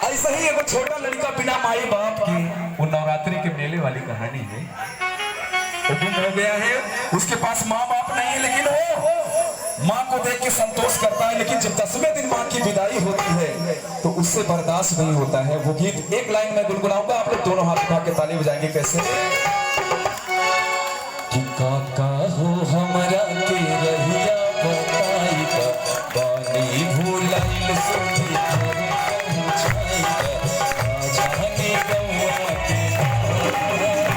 ऐसा ही एगो छोटा लड़का बिना माई बाप के, वो नवरात्रि के मेले वाली कहानी है। वो गुम हो गया है, उसके पास माँ बाप नहीं है, लेकिन वो माँ को देख के संतोष करता है। लेकिन जब 10वें दिन माँ की विदाई होती है तो उससे बर्दाश्त नहीं होता है। वो गीत एक लाइन में गुनगुनाऊंगा, आप लोग दोनों हाथ उठा के ताली बजाएंगे। कैसे? कि काका हो हमरा के रहिया बताई का, पानी भूलाइल सोनी घरे पहुंचाई का, जाने गौआ के मंदिर